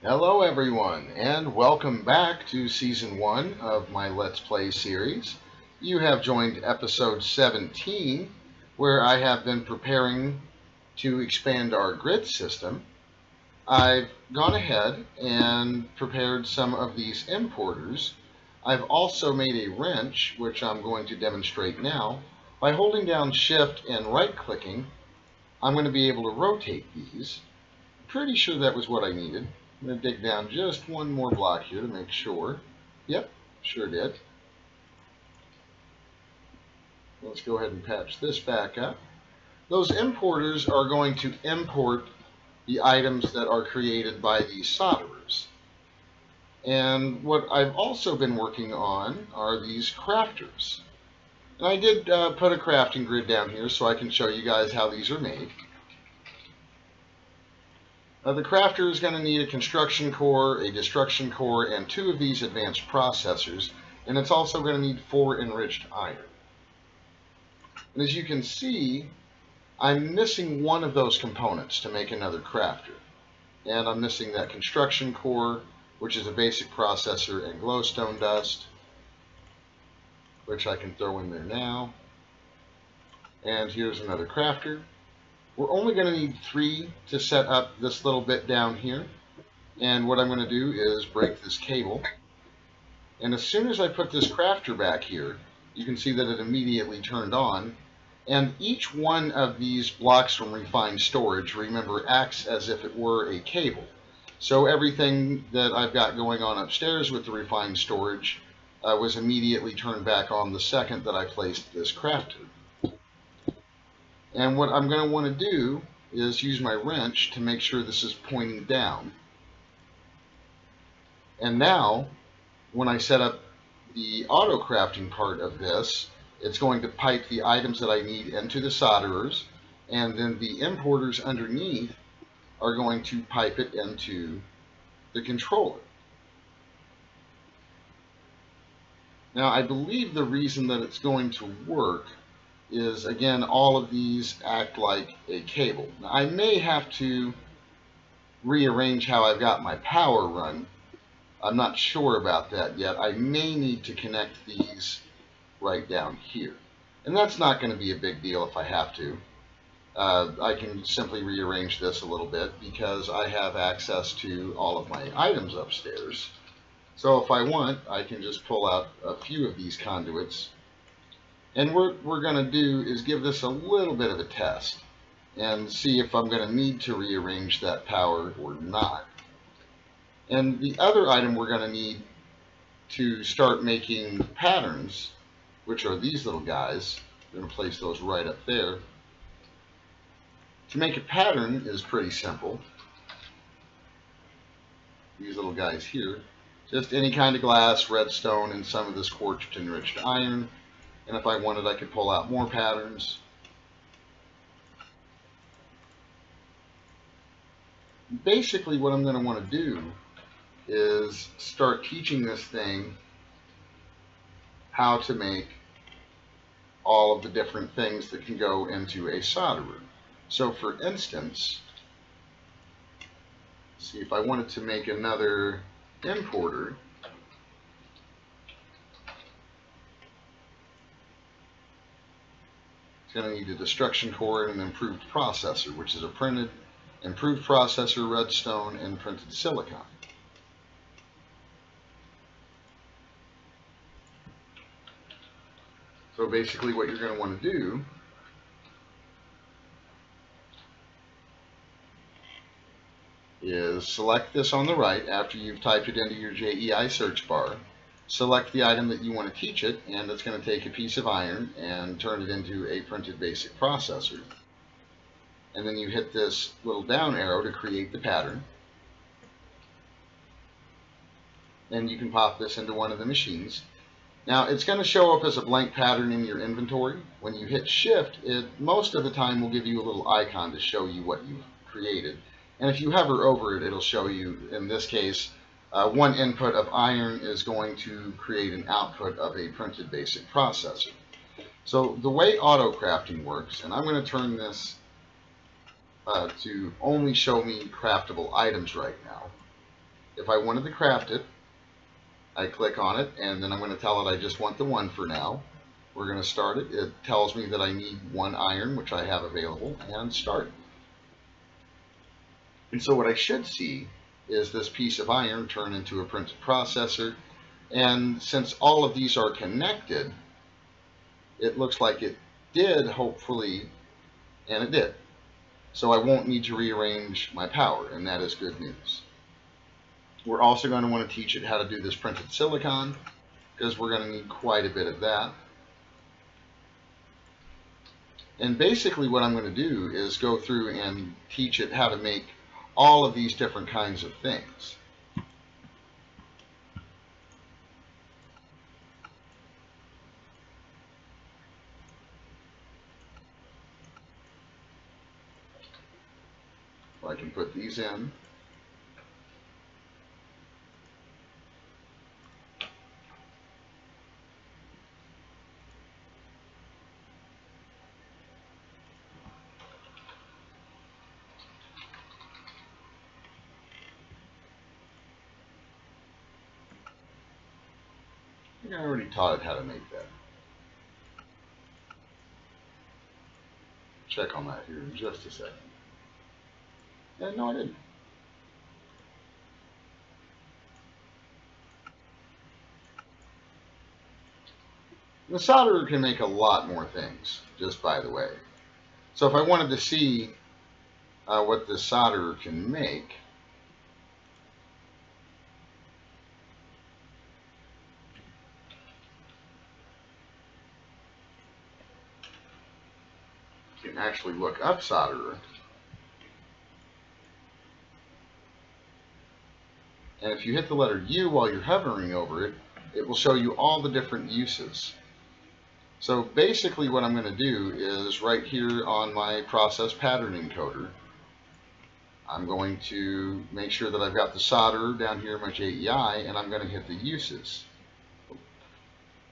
Hello everyone, and welcome back to Season 1 of my Let's Play series. You have joined Episode 17, where I have been preparing to expand our grid system. I've gone ahead and prepared some of these importers. I've also made a wrench, which I'm going to demonstrate now. By holding down Shift and right-clicking, I'm going to be able to rotate these. Pretty sure that was what I needed. I'm going to dig down just one more block here to make sure. Yep, sure did. Let's go ahead and patch this back up. Those importers are going to import the items that are created by these solderers. And what I've also been working on are these crafters. And I did put a crafting grid down here so I can show you guys how these are made. The crafter is going to need a construction core, a destruction core, and 2 of these advanced processors, and it's also going to need 4 enriched iron. And as you can see, I'm missing one of those components to make another crafter. And I'm missing that construction core, which is a basic processor, and glowstone dust, which I can throw in there now. And here's another crafter. We're only going to need 3 to set up this little bit down here. And what I'm going to do is break this cable. And as soon as I put this crafter back here, you can see that it immediately turned on. And each one of these blocks from refined storage, remember, acts as if it were a cable. So everything that I've got going on upstairs with the refined storage was immediately turned back on the second that I placed this crafter. And what I'm going to want to do is use my wrench to make sure this is pointing down. And now, when I set up the auto crafting part of this, it's going to pipe the items that I need into the solderers, and then the importers underneath are going to pipe it into the controller. Now, I believe the reason that it's going to work is, again, all of these act like a cable. Now, I may have to rearrange how I've got my power run. I'm not sure about that yet. I may need to connect these right down here. And that's not going to be a big deal if I have to. I can simply rearrange this a little bit because I have access to all of my items upstairs. So if I want, I can just pull out a few of these conduits. And what we're going to do is give this a little bit of a test and see if I'm going to need to rearrange that power or not. And the other item we're going to need to start making patterns, which are these little guys. I'm going to place those right up there. To make a pattern is pretty simple. These little guys here. Just any kind of glass, redstone, and some of this quartz enriched iron. And if I wanted, I could pull out more patterns. Basically, what I'm going to want to do is start teaching this thing how to make all of the different things that can go into a solderer. So for instance, see, if I wanted to make another importer, it's going to need a destruction core and an improved processor, which is a improved processor, redstone, and printed silicon. So basically what you're going to want to do is select this on the right after you've typed it into your JEI search bar. Select the item that you want to teach it, and it's going to take a piece of iron and turn it into a printed basic processor. And then you hit this little down arrow to create the pattern. And you can pop this into one of the machines. Now, it's going to show up as a blank pattern in your inventory. When you hit Shift, it most of the time will give you a little icon to show you what you've created. And if you hover over it, it'll show you, in this case, one input of iron is going to create an output of a printed basic processor. So the way auto crafting works, and I'm going to turn this to only show me craftable items right now. If I wanted to craft it, I click on it, and then I'm going to tell it I just want the one for now. We're going to start it. It tells me that I need 1 iron, which I have available, and start. And so what I should see is this piece of iron turn into a printed processor. And since all of these are connected, it looks like it did, hopefully, and it did. So I won't need to rearrange my power, and that is good news. We're also going to want to teach it how to do this printed silicon, because we're going to need quite a bit of that. And basically what I'm going to do is go through and teach it how to make all of these different kinds of things. I can put these in. I think I already taught it how to make that. Check on that here in just a second. And no, I didn't. The solderer can make a lot more things, just by the way. So if I wanted to see what the solderer can make, you can actually look up solderer. And if you hit the letter U while you're hovering over it, it will show you all the different uses. So basically what I'm going to do is right here on my process pattern encoder, I'm going to make sure that I've got the solderer down here in my JEI, and I'm going to hit the uses. I'm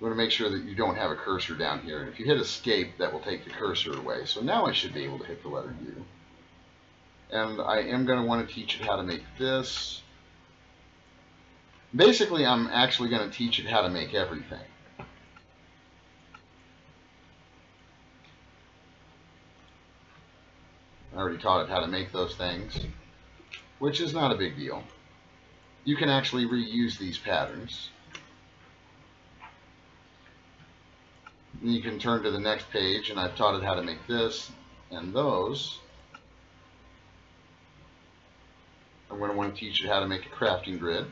going to make sure that you don't have a cursor down here. And if you hit escape, that will take the cursor away. So now I should be able to hit the letter U. And I am going to want to teach it how to make this. Basically, I'm actually going to teach it how to make everything. I already taught it how to make those things, which is not a big deal. You can actually reuse these patterns. And you can turn to the next page, and I've taught it how to make this and those. I'm going to want to teach it how to make a crafting grid.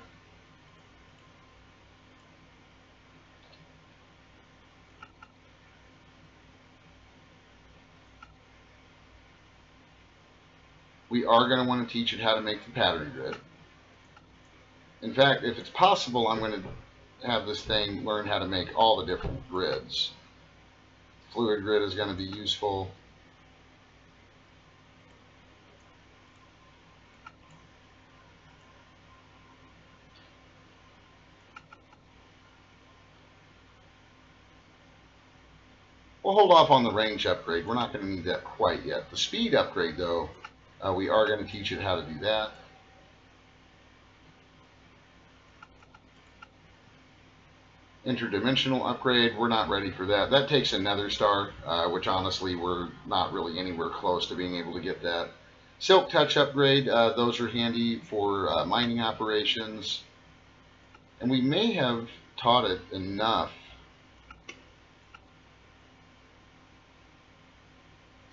We are going to want to teach it how to make the pattern grid. In fact, if it's possible, I'm going to have this thing learn how to make all the different grids. Fluid grid is going to be useful. We'll hold off on the range upgrade. We're not going to need that quite yet. The speed upgrade, though, we are going to teach it how to do that. Interdimensional upgrade, we're not ready for that. That takes another star, which honestly we're not really anywhere close to being able to get that. Silk touch upgrade, those are handy for mining operations. And we may have taught it enough.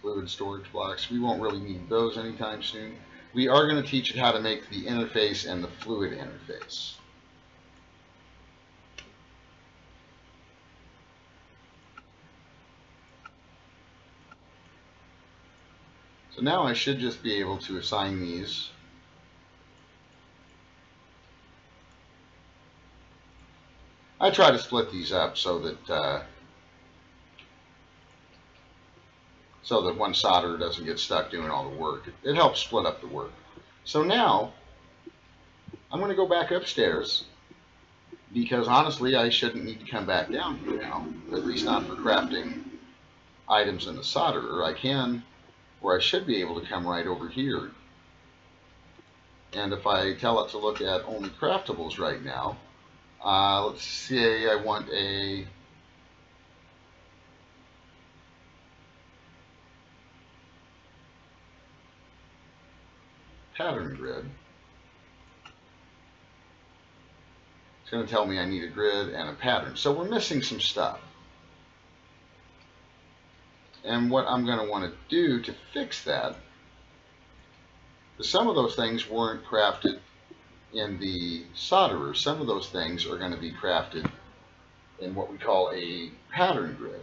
Fluid storage blocks, we won't really need those anytime soon. We are going to teach it how to make the interface and the fluid interface. So now I should just be able to assign these. I try to split these up so that one solderer doesn't get stuck doing all the work. It helps split up the work. So now I'm going to go back upstairs, because honestly I shouldn't need to come back down here now, at least not for crafting items in the solderer. I can, or I should be able to come right over here And if I tell it to look at only craftables right now, let's say I want a pattern grid. It's going to tell me I need a grid and a pattern. So we're missing some stuff. And what I'm going to want to do to fix that, because some of those things weren't crafted in the solderer, some of those things are going to be crafted in what we call a pattern grid.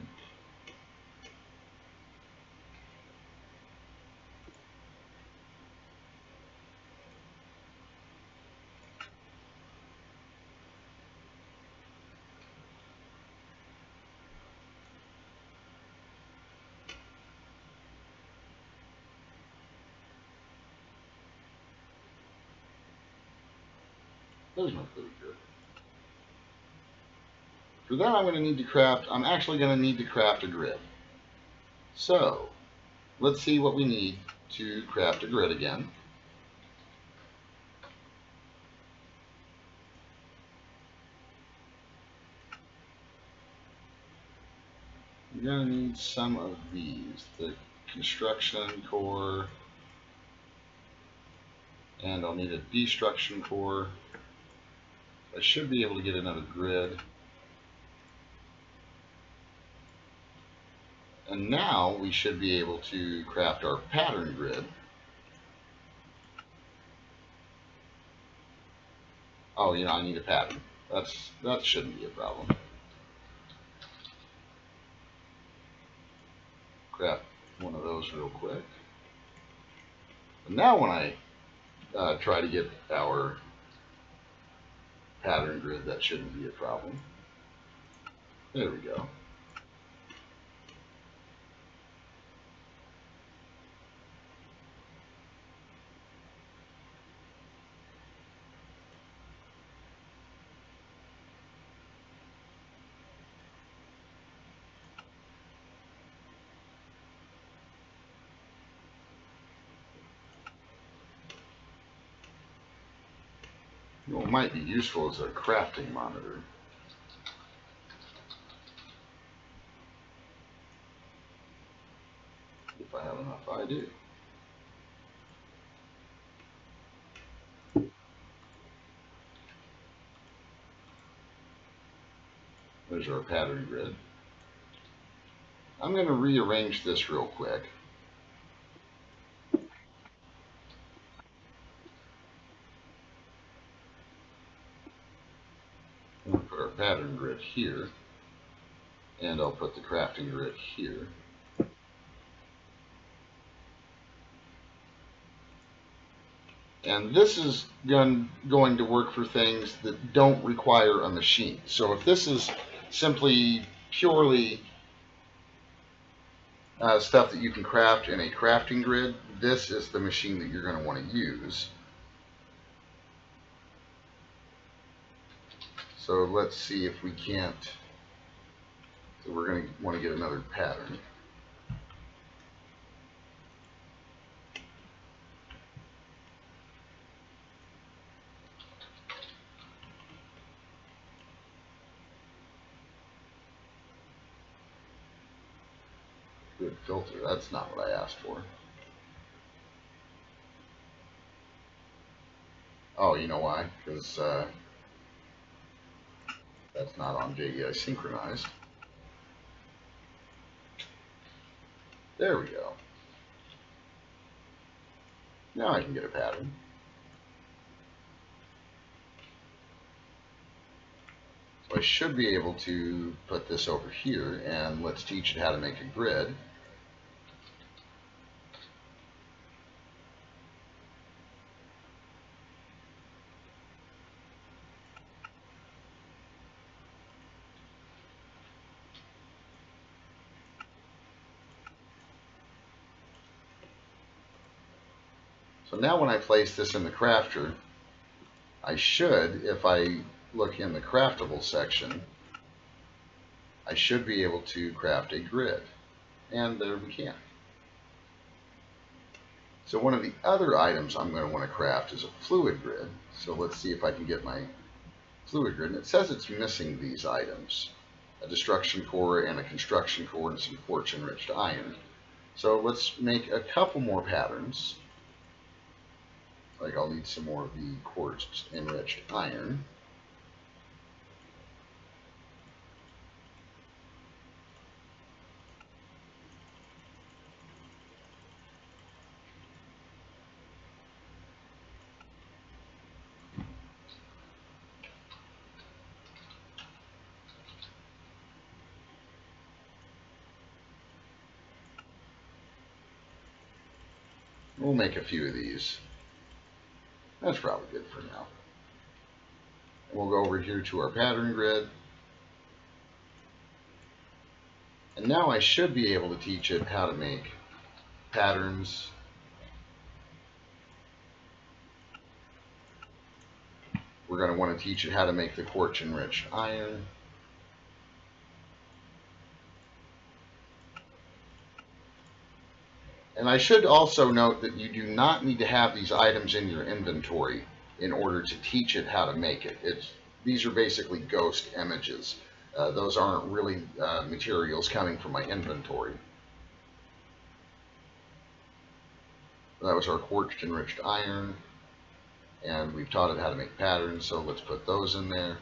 There's no really good. For that, I'm going to need to craft, I'm actually going to need to craft a grid. So, let's see what we need to craft a grid again. You're going to need some of these, the construction core, and I'll need a destruction core. I should be able to get another grid. And now we should be able to craft our pattern grid. Oh, you know, I need a pattern. That shouldn't be a problem. Craft one of those real quick. And now when I try to get our pattern grid, that shouldn't be a problem. There we go. What might be useful is a crafting monitor. If I have enough, I do. There's our pattern grid. I'm going to rearrange this real quick. I'm going to put our pattern grid here, and I'll put the crafting grid here. And this is going to work for things that don't require a machine. So if this is simply purely stuff that you can craft in a crafting grid, this is the machine that you're going to want to use. So let's see if we can't. So we're going to want to get another pattern. Good filter. That's not what I asked for. Oh, you know why? Because that's not on JDI synchronized. There we go. Now I can get a pattern. So I should be able to put this over here, and let's teach it how to make a grid. So now when I place this in the crafter, I should, if I look in the craftable section, I should be able to craft a grid. And there we can. So one of the other items I'm going to want to craft is a fluid grid. So let's see if I can get my fluid grid. And it says it's missing these items: a destruction core and a construction core and some quartz enriched iron. So let's make a couple more patterns. Like I'll need some more of the quartz enriched iron. We'll make a few of these. That's probably good for now. And we'll go over here to our pattern grid. And now I should be able to teach it how to make patterns. We're going to want to teach it how to make the quartz enriched iron. And I should also note that you do not need to have these items in your inventory in order to teach it how to make it. These are basically ghost images. Those aren't really materials coming from my inventory. That was our quartz enriched iron. And we've taught it how to make patterns, so let's put those in there.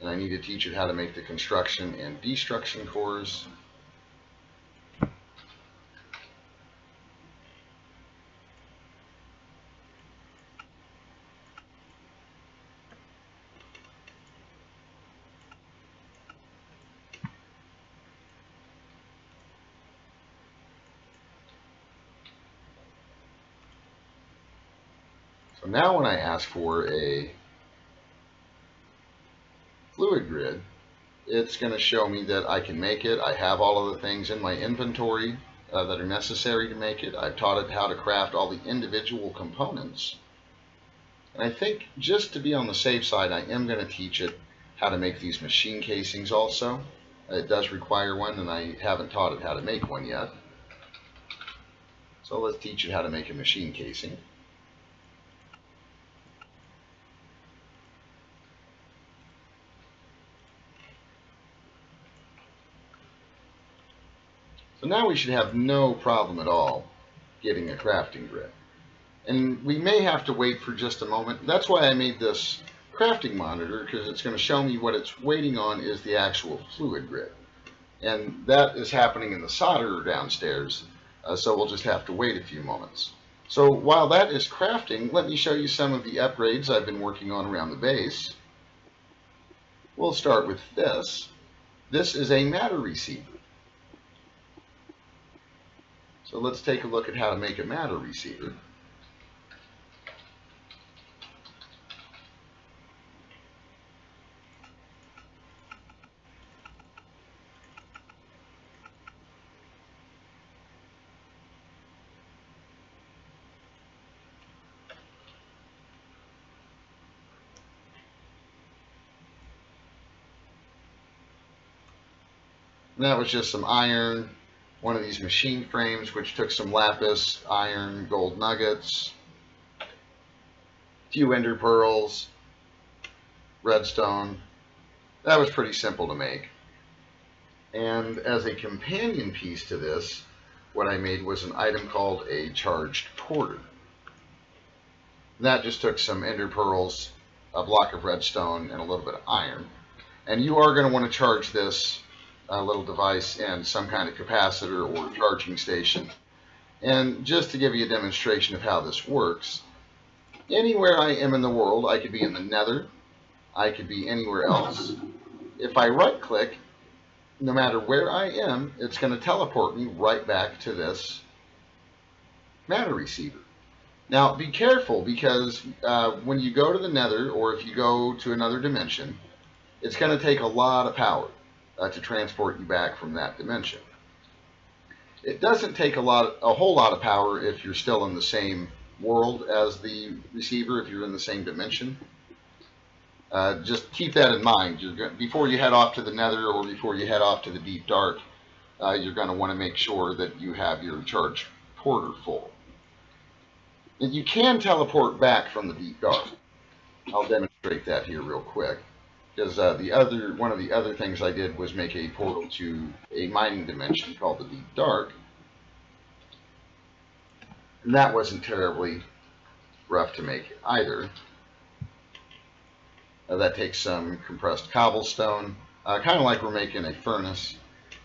And I need to teach it how to make the construction and destruction cores. So now when I ask for a fluid grid, it's going to show me that I can make it. I have all of the things in my inventory that are necessary to make it. I've taught it how to craft all the individual components. And I think just to be on the safe side, I am going to teach it how to make these machine casings also. It does require one, and I haven't taught it how to make one yet. So let's teach it how to make a machine casing. So now we should have no problem at all getting a crafting grid. And we may have to wait for just a moment. That's why I made this crafting monitor, because it's going to show me what it's waiting on is the actual fluid grid. And that is happening in the solderer downstairs, so we'll just have to wait a few moments. So while that is crafting, let me show you some of the upgrades I've been working on around the base. We'll start with this. This is a matter receiver. So let's take a look at how to make a matter receiver. And that was just some iron, one of these machine frames, which took some lapis, iron, gold nuggets, a few ender pearls, redstone. That was pretty simple to make. And as a companion piece to this, what I made was an item called a charged porter. And that just took some ender pearls, a block of redstone, and a little bit of iron. And you are going to want to charge this little device in some kind of capacitor or charging station. And just to give you a demonstration of how this works, anywhere I am in the world, I could be in the Nether, I could be anywhere else. If I right click, no matter where I am, it's going to teleport me right back to this matter receiver. Now be careful, because when you go to the Nether, or if you go to another dimension, it's going to take a lot of power to transport you back from that dimension. It doesn't take a whole lot of power if you're still in the same world as the receiver, if you're in the same dimension. Just keep that in mind. Before you head off to the nether or before you head off to the deep dark, you're going to want to make sure that you have your charge porter full. And you can teleport back from the deep dark. I'll demonstrate that here real quick. Because one of the other things I did was make a portal to a mining dimension called the deep dark. And that wasn't terribly rough to make either. That takes some compressed cobblestone, kind of like we're making a furnace.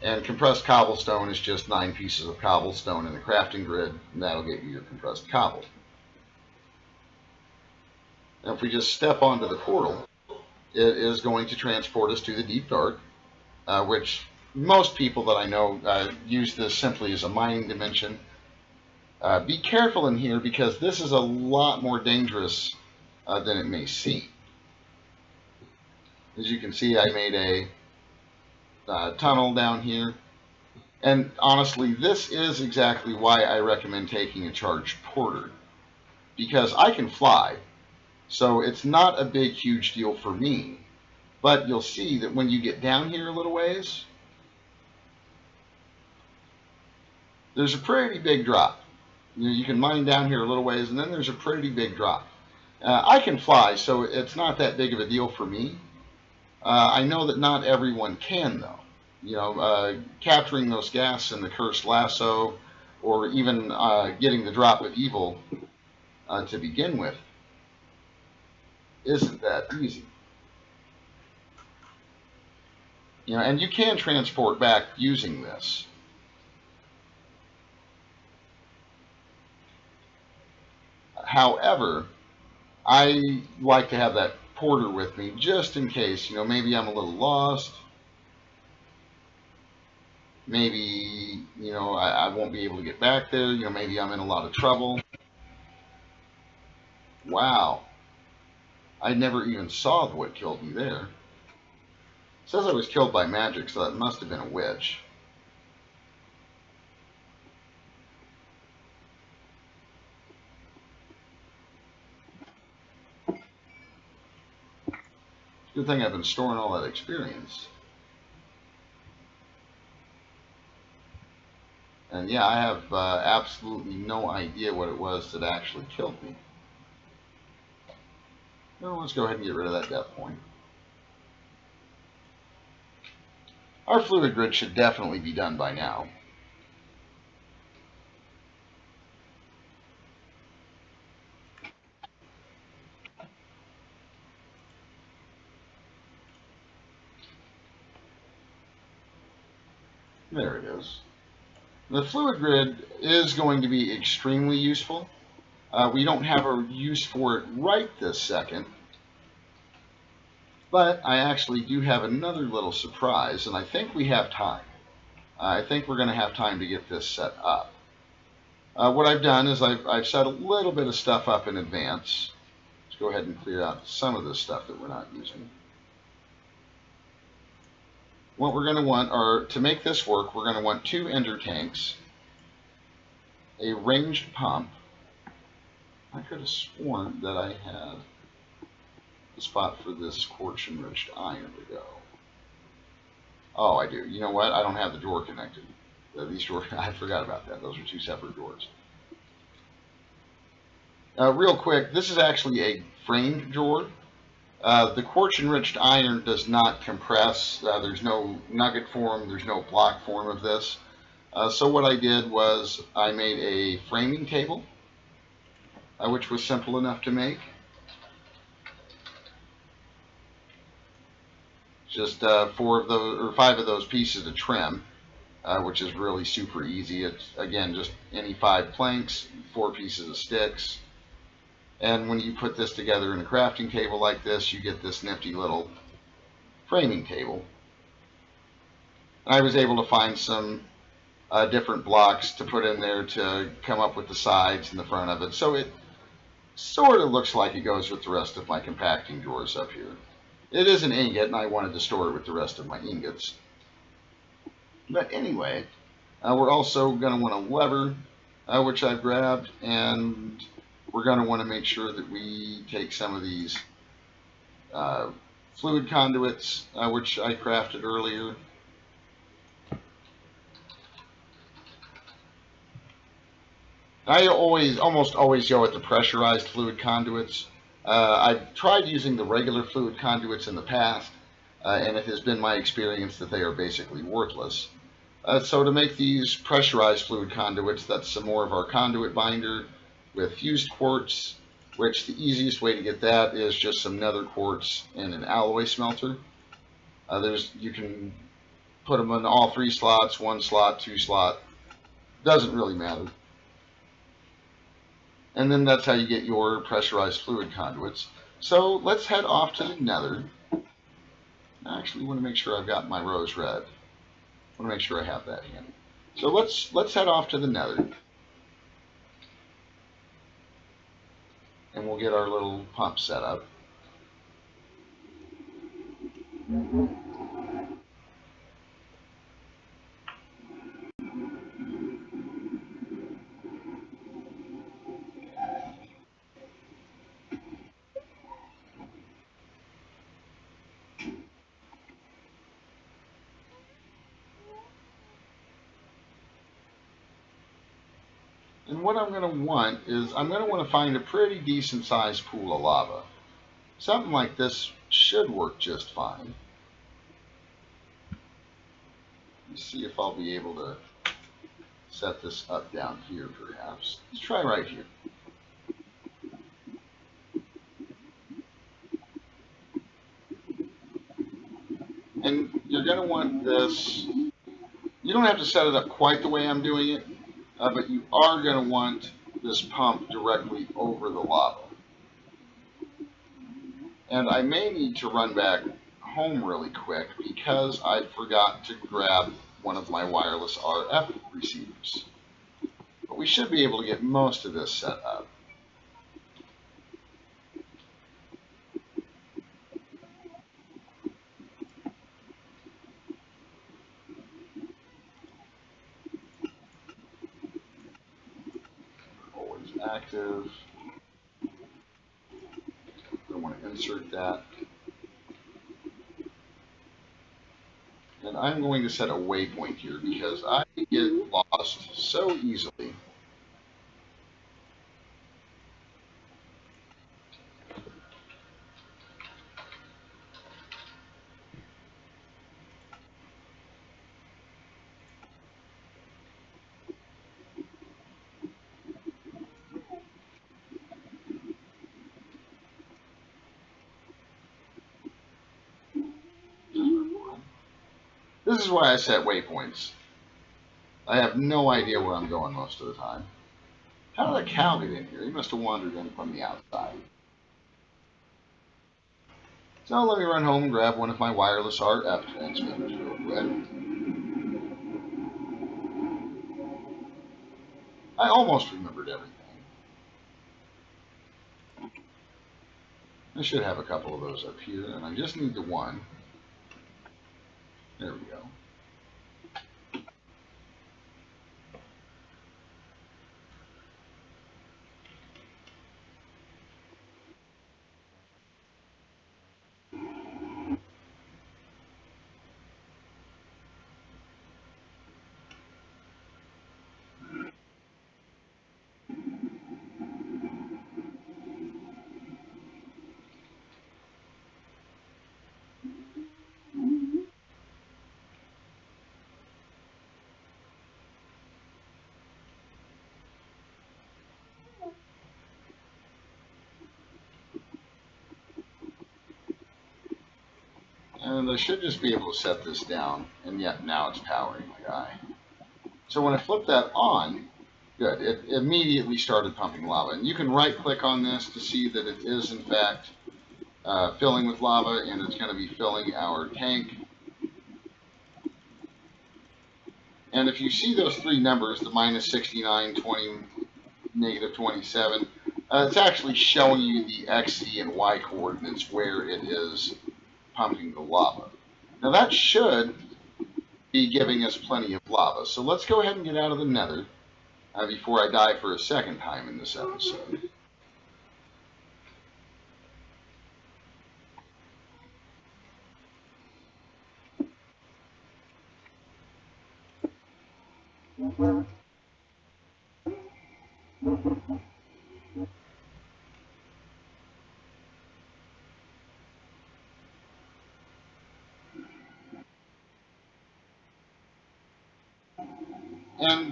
And compressed cobblestone is just 9 pieces of cobblestone in the crafting grid, and that'll get you your compressed cobble. Now if we just step onto the portal, it is going to transport us to the deep dark, which most people that I know use this simply as a mining dimension. Be careful in here because this is a lot more dangerous than it may seem. As you can see, I made a tunnel down here, and honestly this is exactly why I recommend taking a charged porter, because I can fly, so it's not a big huge deal for me. But you'll see that when you get down here a little ways, there's a pretty big drop. You can mine down here a little ways, and then there's a pretty big drop. I can fly, so it's not that big of a deal for me. I know that not everyone can, though. You know, capturing those gas in the cursed lasso, or even getting the drop of evil to begin with, isn't that easy. You know, and you can transport back using this. However, I like to have that porter with me just in case. You know, maybe I'm a little lost. Maybe, you know, I won't be able to get back there. You know, maybe I'm in a lot of trouble. Wow. I never even saw what killed me there. It says I was killed by magic, so that must have been a witch. Good thing I've been storing all that experience. And yeah, I have absolutely no idea what it was that actually killed me. Well, let's go ahead and get rid of that death point. Our fluid grid should definitely be done by now. There it is. The fluid grid is going to be extremely useful. We don't have a use for it right this second, but I actually do have another little surprise, and I think we have time. I think we're going to have time to get this set up. What I've done is I've set a little bit of stuff up in advance. Let's go ahead and clear out some of the stuff that we're not using. What we're going to want are, to make this work, we're going to want 2 ender tanks, a ranged pump. I could have sworn that I had the spot for this quartz-enriched iron to go. Oh, I do. You know what? I don't have the drawer connected. These drawers, I forgot about that. Those are 2 separate drawers. Real quick, this is actually a framed drawer. The quartz-enriched iron does not compress. There's no nugget form. There's no block form of this. So what I did was I made a framing table, which was simple enough to make. Just 4 of those, or 5 of those pieces to trim, which is really super easy. It's, again, just any 5 planks, 4 pieces of sticks. And when you put this together in a crafting table like this, you get this nifty little framing table. And I was able to find some different blocks to put in there to come up with the sides and the front of it. So it sort of looks like it goes with the rest of my compacting drawers up here. It is an ingot, and I wanted to store it with the rest of my ingots. But anyway, we're also going to want a lever, which I've grabbed, and we're going to want to make sure that we take some of these fluid conduits, which I crafted earlier. I almost always go with the pressurized fluid conduits. I've tried using the regular fluid conduits in the past, and it has been my experience that they are basically worthless. So to make these pressurized fluid conduits, that's some more of our conduit binder with fused quartz, which the easiest way to get that is just some nether quartz and an alloy smelter. You can put them in all 3 slots, 1 slot, 2 slot, doesn't really matter. And then that's how you get your pressurized fluid conduits. So let's head off to the nether. I actually want to make sure I've got my rose red. I want to make sure I have that handy. So let's head off to the nether. And we'll get our little pump set up. And what I'm going to want is I'm going to want to find a pretty decent sized pool of lava. Something like this should work just fine. Let's see if I'll be able to set this up down here perhaps. Let's try right here. And you're going to want this, you don't have to set it up quite the way I'm doing it, but you are going to want this pump directly over the lava. And I may need to run back home really quick because I forgot to grab one of my wireless RF receivers. But we should be able to get most of this set up. Always active. I want to insert that. And I'm going to set a waypoint here because I get lost so easily. This is why I set waypoints. I have no idea where I'm going most of the time. How did a cow get in here? He must have wandered in from the outside. So let me run home and grab one of my wireless RF transmitters real quick. I almost remembered everything. I should have a couple of those up here, and I just need the one. There we go. And I should just be able to set this down, and yet now it's powering my guy. So when I flip that on, good, it immediately started pumping lava. And you can right click on this to see that it is in fact filling with lava, and it's going to be filling our tank. And if you see those 3 numbers, the minus 69, 20, negative 27, it's actually showing you the X, Z, and Y coordinates where it is pumping the lava. Now that should be giving us plenty of lava. So let's go ahead and get out of the nether before I die for a second time in this episode. And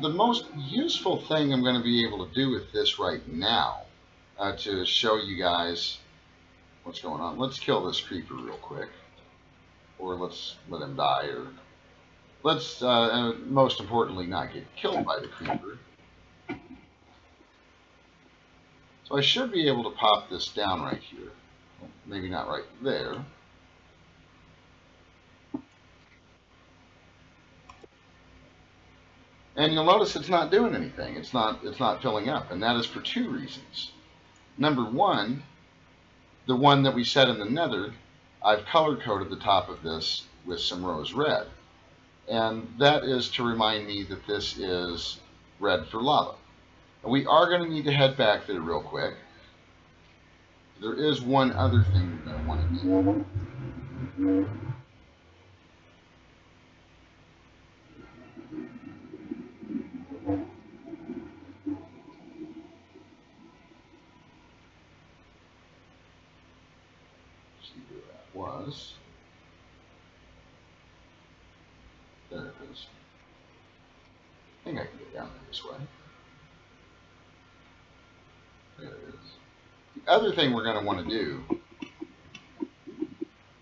the most useful thing I'm going to be able to do with this right now, to show you guys what's going on. Let's kill this creeper real quick. Or let's let him die. Or let's, most importantly, not get killed by the creeper. So I should be able to pop this down right here. Maybe not right there. And you'll notice it's not doing anything. It's not filling up, and that is for two reasons. Number one, the one that we set in the nether, I've color-coded the top of this with some rose red. And that is to remind me that this is red for lava. And we are going to need to head back there real quick. There is one other thing that I want to do. See where that was. There it is. I think I can get down there this way. There it is. The other thing we're going to want to do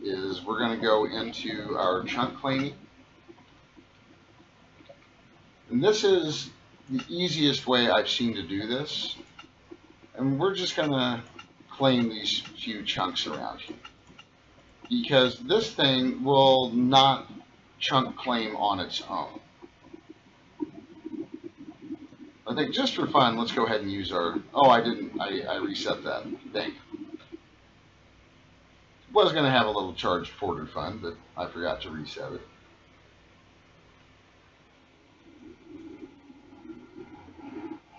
is we're going to go into our chunk claiming. And this is the easiest way I've seen to do this. And we're just going to claim these few chunks around here. Because this thing will not chunk claim on its own. I think just for fun, let's go ahead and use our... Oh, I didn't. I reset that. Dang. Was going to have a little charged porter fun, but I forgot to reset it.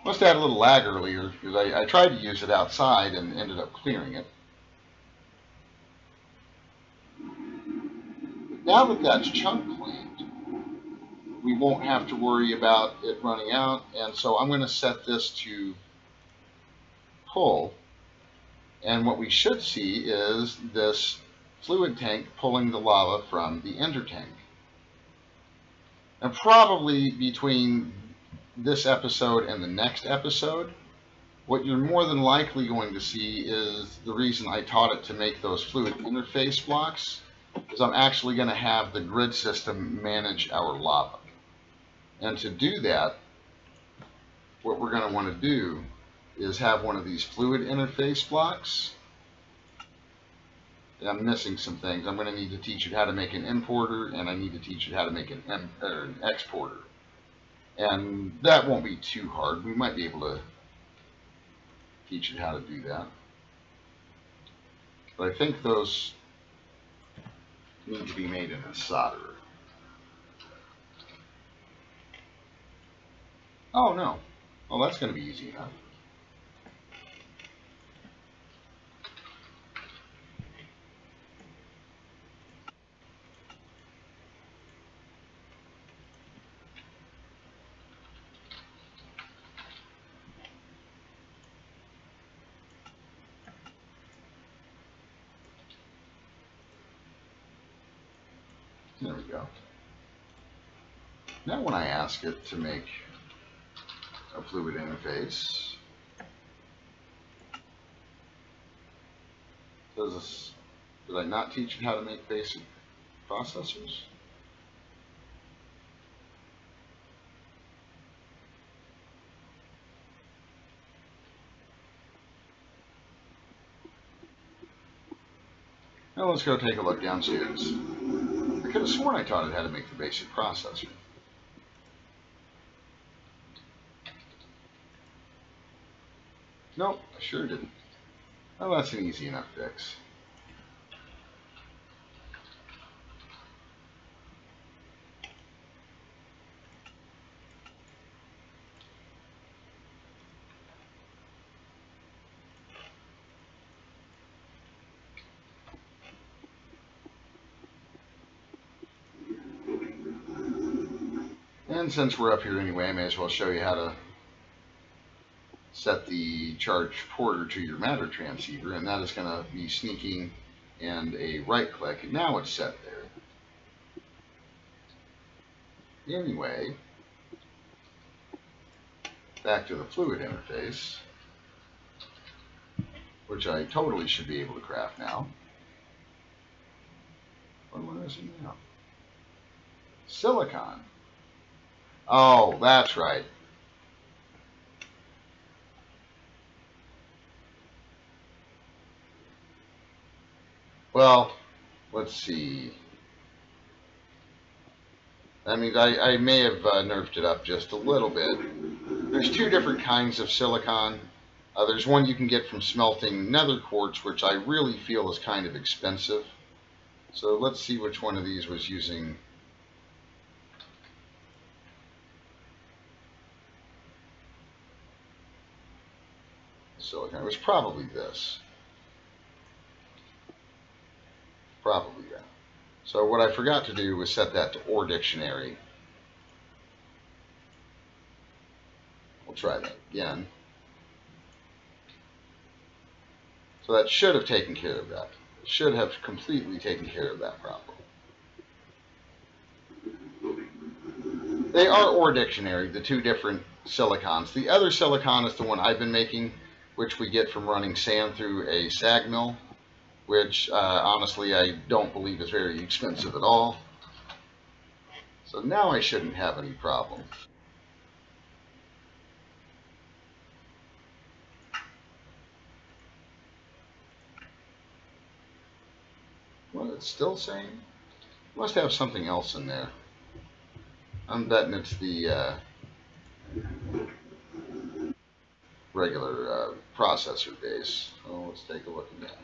Must have had a little lag earlier, because I tried to use it outside and ended up clearing it. But now that that's chunk claimed, we won't have to worry about it running out, and so I'm going to set this to pull, and what we should see is this fluid tank pulling the lava from the ender tank. And probably between this episode and the next episode, what you're more than likely going to see is the reason I taught it to make those fluid interface blocks, is I'm actually going to have the grid system manage our lava. And to do that, what we're going to want to do is have one of these fluid interface blocks. And I'm missing some things. I'm going to need to teach you how to make an importer, and I need to teach you how to make an exporter. And that won't be too hard. We might be able to teach you how to do that. But I think those need to be made in a solderer. Oh, no. Well, that's going to be easy enough. There we go. Now when I ask it to make a fluid interface, does this, did I not teach it how to make basic processors? Now let's go take a look downstairs. I could have sworn I taught it how to make the basic processor. Nope, I sure didn't. Well, that's an easy enough fix. And And since we're up here anyway, I may as well show you how to set the charge porter to your matter transceiver, and that is going to be sneaking and a right click, and now it's set there. Anyway, back to the fluid interface, which I totally should be able to craft now. What is it now? Silicon. Oh, that's right. Well, let's see. I mean, I may have nerfed it up just a little bit. There's two different kinds of silicon. There's one you can get from smelting nether quartz, which I really feel is kind of expensive. So let's see which one of these was using silicon. It was probably this. Probably that. So what I forgot to do was set that to OR dictionary. We'll try that again. So that should have taken care of that. It should have completely taken care of that problem. They are OR dictionary, the two different silicons. The other silicon is the one I've been making, which we get from running sand through a sag mill, which honestly I don't believe is very expensive at all. So now I shouldn't have any problem. Well, it's still saying? Must have something else in there. I'm betting it's the regular processor base. So let's take a look at that.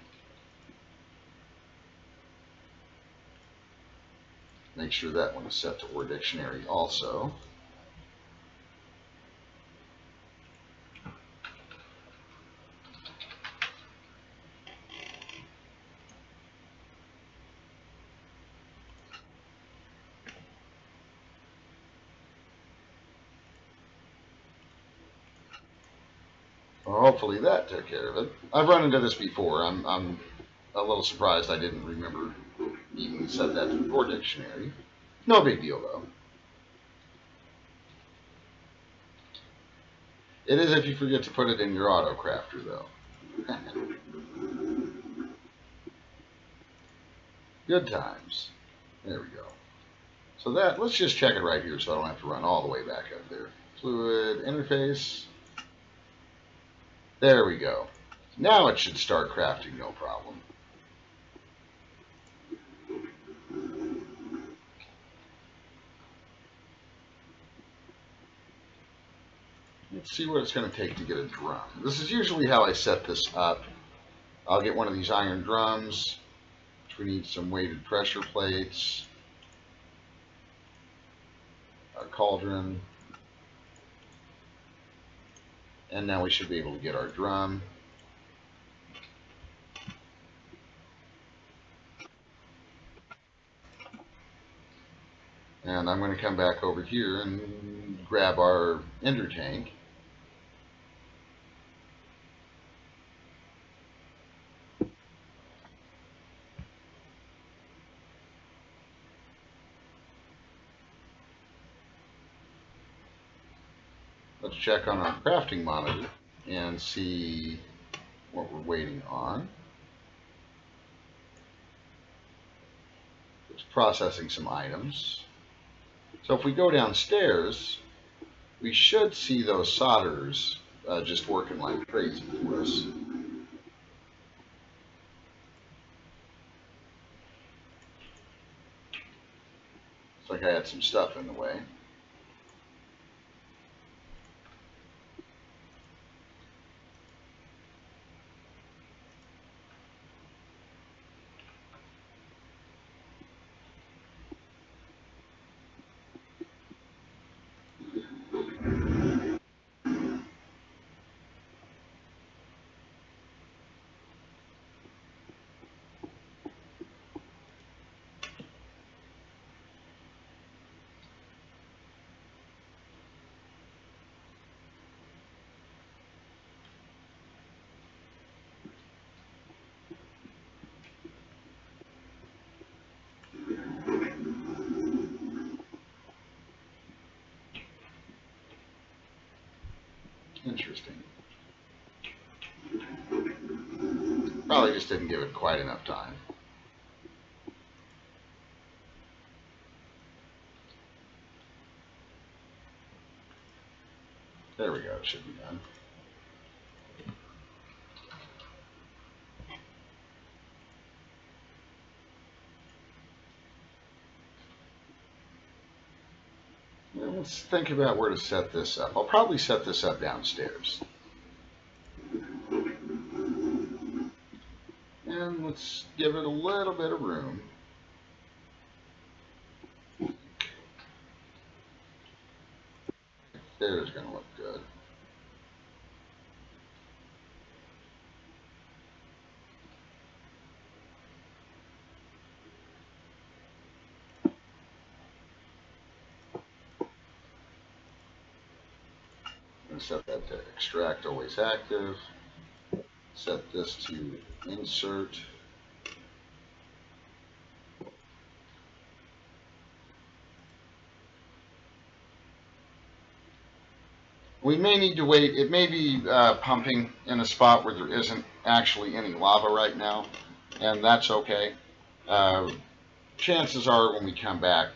Make sure that one is set to OR dictionary also. Well, hopefully that took care of it. I've run into this before. I'm a little surprised I didn't remember even set that to OR dictionary. No big deal though. It is if you forget to put it in your auto crafter though. Good times. There we go. So that, let's just check it right here so I don't have to run all the way back up there. Fluid interface. There we go. Now it should start crafting no problem. Let's see what it's going to take to get a drum. This is usually how I set this up. I'll get one of these iron drums, which we need some weighted pressure plates, a cauldron, and now we should be able to get our drum. And I'm going to come back over here and grab our ender tank. Let's check on our crafting monitor and see what we're waiting on. It's processing some items. So if we go downstairs, we should see those solderers just working like crazy for us. Looks like I had some stuff in the way. Interesting. Probably just didn't give it quite enough time. There we go, it should be done. Now let's think about where to set this up. I'll probably set this up downstairs. And let's give it a little bit of room. There's going to look good. I'm going to set that to extract always active. Set this to insert. We may need to wait. It may be pumping in a spot where there isn't actually any lava right now, and that's okay. Chances are when we come back,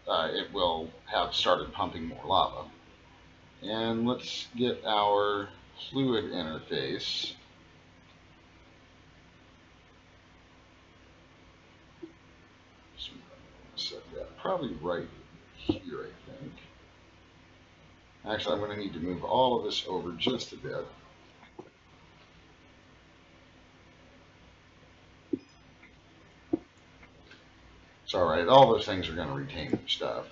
it will have started pumping more lava. And let's get our fluid interface. So I'm going to set that probably right here, I think. Actually, I'm going to need to move all of this over just a bit. It's all right. All those things are going to retain their stuff.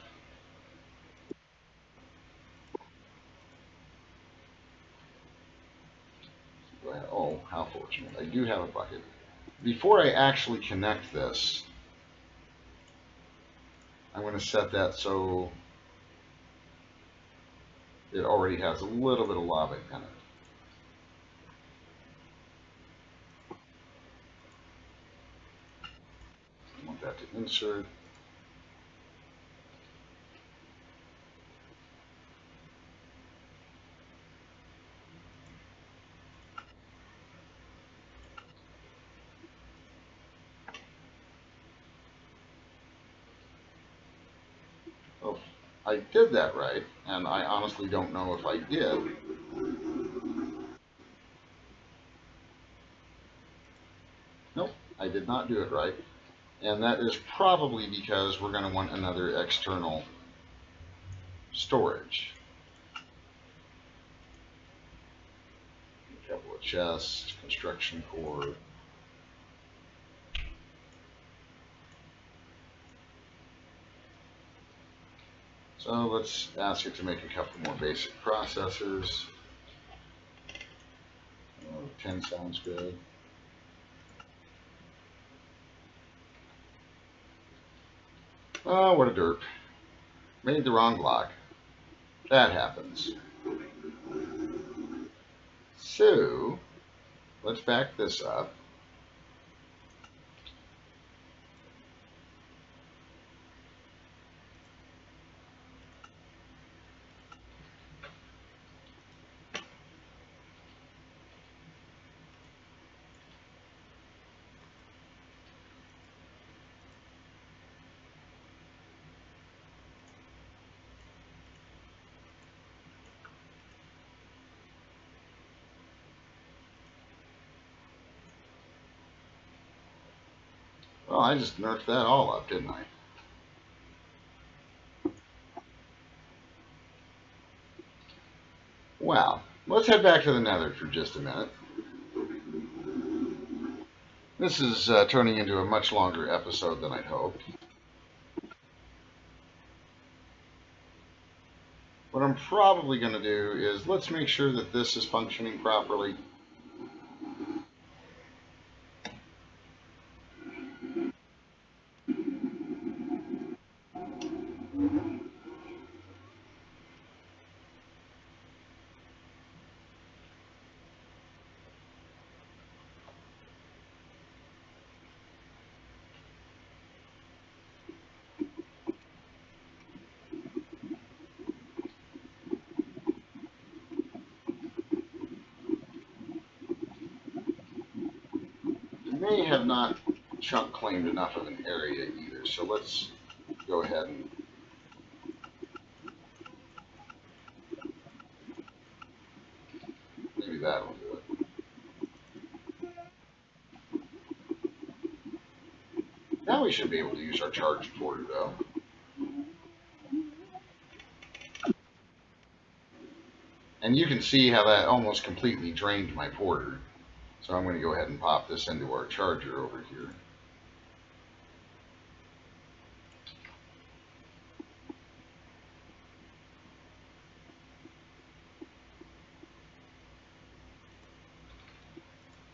Oh, how fortunate. I do have a bucket. Before I actually connect this, I'm going to set that so it already has a little bit of lava in it. I want that to insert. Oh, I did that right, and I honestly don't know if I did. Nope, I did not do it right. And that is probably because we're going to want another external storage. A couple of chests, construction core. So let's ask it to make a couple more basic processors. 10 sounds good. Oh, what a derp. Made the wrong block. That happens. So, let's back this up. Well, I just nerfed that all up, didn't I? Well, let's head back to the Nether for just a minute. This is turning into a much longer episode than I'd hoped. What I'm probably going to do is let's make sure that this is functioning properly. may have not chunk claimed enough of an area either, so let's go ahead and maybe that'll do it. Now we should be able to use our charged porter though. And you can see how that almost completely drained my porter. So I'm going to go ahead and pop this into our charger over here.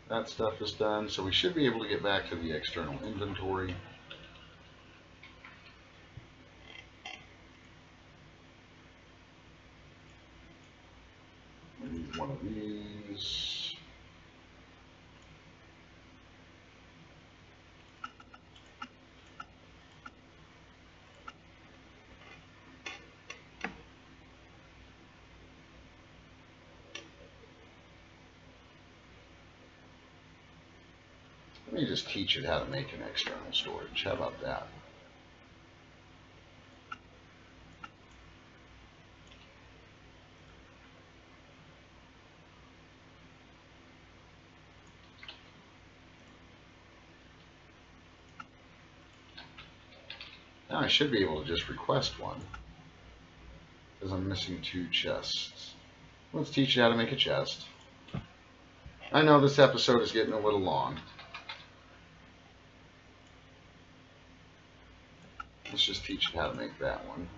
That stuff is done, so we should be able to get back to the external inventory. We need one of these. Let me just teach it how to make an external storage. How about that? Now I should be able to just request one, because I'm missing 2 chests. Let's teach you how to make a chest. I know this episode is getting a little long. Let's just teach you how to make that one.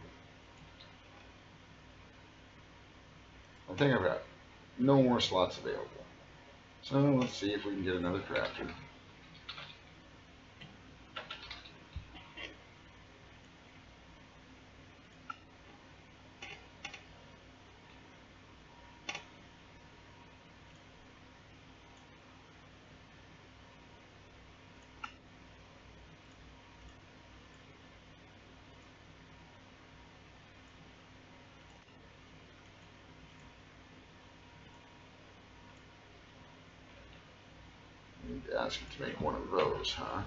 I think I've got no more slots available. So let's see if we can get another crafter. Ask it to make one of those, huh?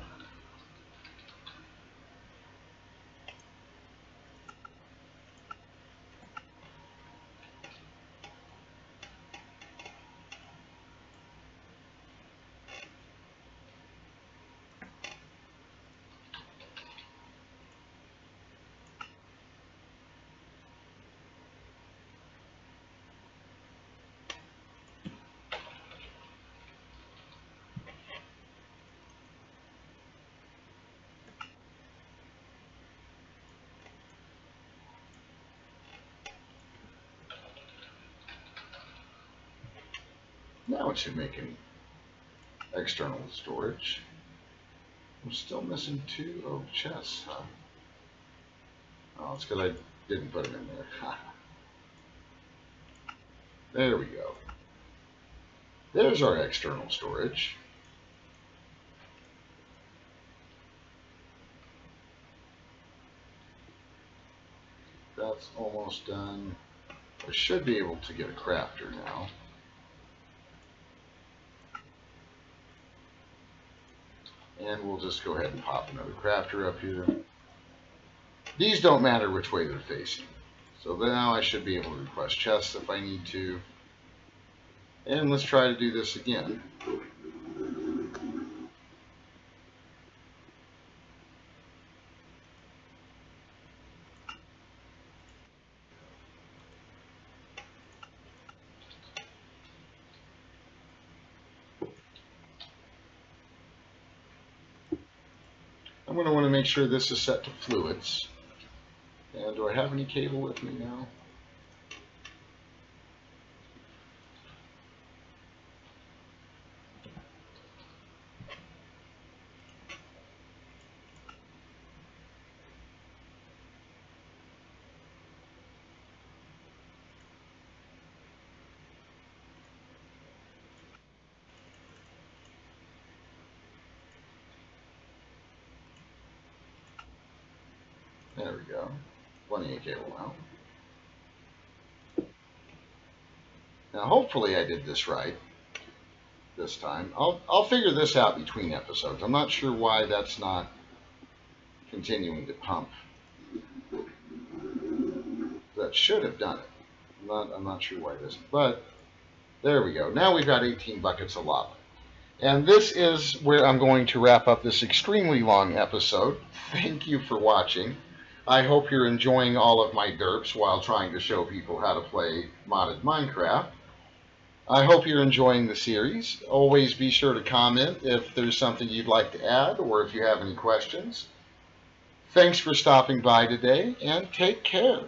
Now it should make an external storage. I'm still missing 2 oak chests, huh? Oh, it's because I didn't put them in there. There we go. There's our external storage. That's almost done. I should be able to get a crafter now. And we'll just go ahead and pop another crafter up here. These don't matter which way they're facing. So now I should be able to request chests if I need to. And let's try to do this again. I'm going to want to make sure this is set to fluids. And do I have any cable with me now? There we go. Plenty of cable now. Now hopefully I did this right. this time. I'll figure this out between episodes. I'm not sure why that's not continuing to pump. That should have done it. I'm not sure why this, but there we go. Now we've got 18 buckets of lava. And this is where I'm going to wrap up this extremely long episode. Thank you for watching. I hope you're enjoying all of my derps while trying to show people how to play modded Minecraft. I hope you're enjoying the series. Always be sure to comment if there's something you'd like to add or if you have any questions. Thanks for stopping by today, and take care.